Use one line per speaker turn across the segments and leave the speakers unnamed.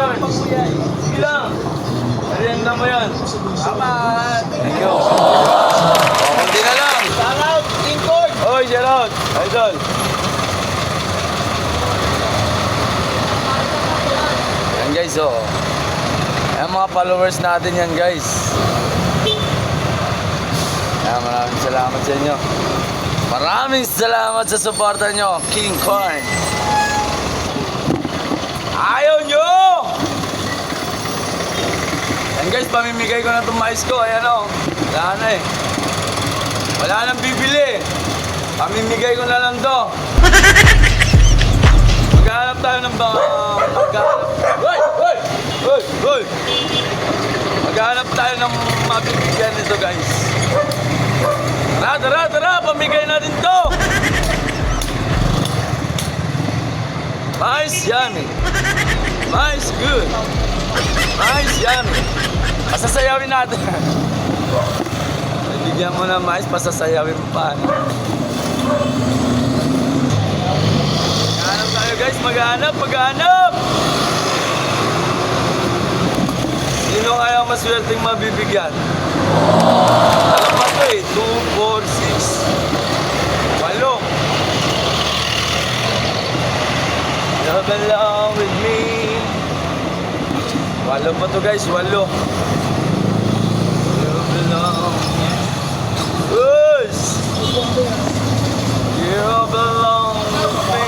George. Sige lang. Merienda mo yan.
Salamat.
Thank you. Kunti na lang.
Shoutout, Lincoln.
Oy, shoutout. Idol. Yan guys, oh. Yan mga followers natin yan guys. Yan, maraming salamat sa inyo. Maraming salamat sa suporta nyo, King Corn. Ayaw nyo! Yan guys, pamimigay ko na itong mais ko. Ayan o. Wala na eh. Wala nang bibili. Pamimigay ko na lang to. Maghanap tayo ng Maghanap tayo ng mabibigyan nito guys. Tara, pamigay natin to. Mais yummy. Mais good. Mais yummy. Pasasayawin natin. Bigyan mo ng mais, pasasayawin mo pa. Maghanap tayo guys, maghanap. Sino kaya maswerteng mabibigyan? Alam mo ito eh, 2, 4, 6, 8. You belong with me. 8 pa to guys, 8. You belong. Us! You belong with me.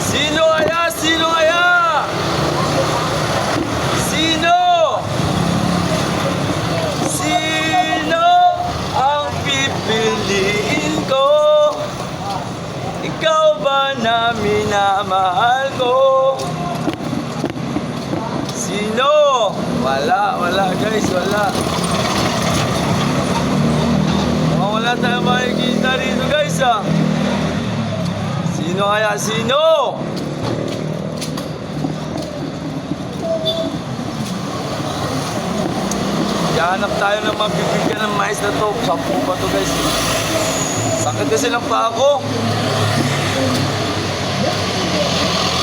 Sino kaya? Sino ang pipiliin ko? Ikaw ba na minamahal ko? Sino? Wala guys, wala. Wala tayong makikita rito guys ah. Sino kaya? Sino? Hanap tayo ng mabibigyan ng mais na to. 10 pa to guys. Sakit kasi ng paa ko.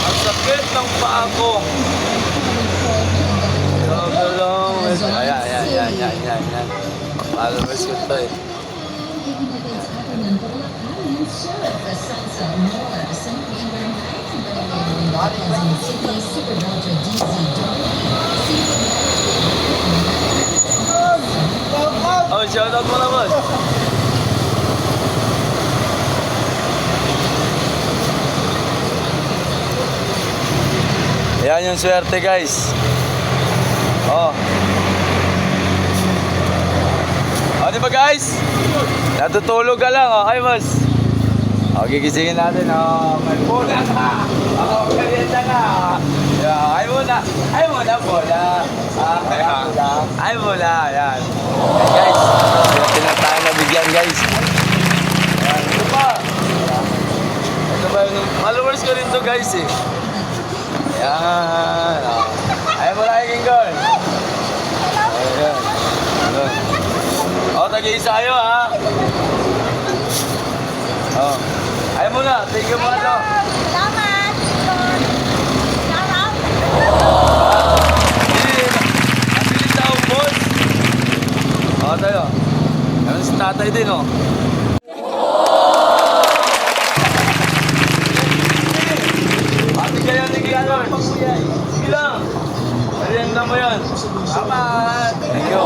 Ang sakit ng paa ko. Ayan. Followers ko to eh. Oh, shoutout mo naman. Yan yung swerte guys. Oh. O, di ba guys? Natutulog ka lang, okay mas? O, gigisingin natin, may bola ka. Kalienta ka. Ay muna, bola. Ay muna, yan. Guys, swerte na tayo nabigyan guys. Yan, ito pa. Ito ba yung followers ko rin to guys eh. Yan. Ay muna, King Corn. Ayan. O, tag-iisa kayo ha. O. Ay muna, thank you muna to.
Salamat! Salamat!
Nabilis na ako, boss. O, tayo. Yan si tatay din, o. Ate kayo, tingin ko. Sige lang. Merienda mo yan.
Salamat.
Thank you.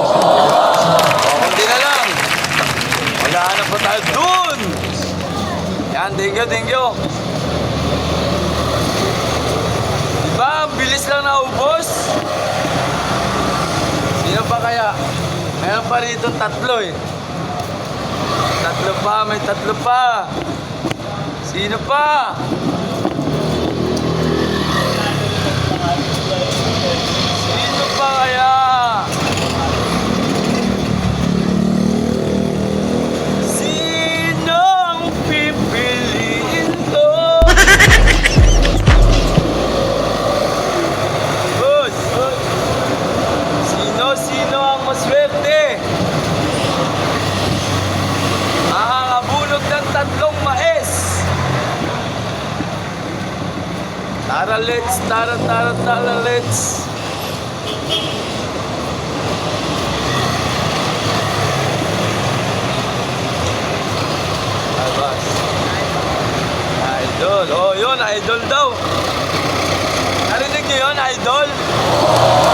Kunti na lang. Maghahanap pa tayo dun. Yan, thank you. Diba, ang bilis lang naubos. Sino pa kaya? Mayroon pa rito 3 eh. 3 pa, may 3 pa. Sino pa? Sino pa kaya? Sino ang pipiliin ko? Boss! Sino ang maswerte? Tara, let's. Ay, boss. Idol. Oh, yun, idol daw. Narinig niyo yun, idol?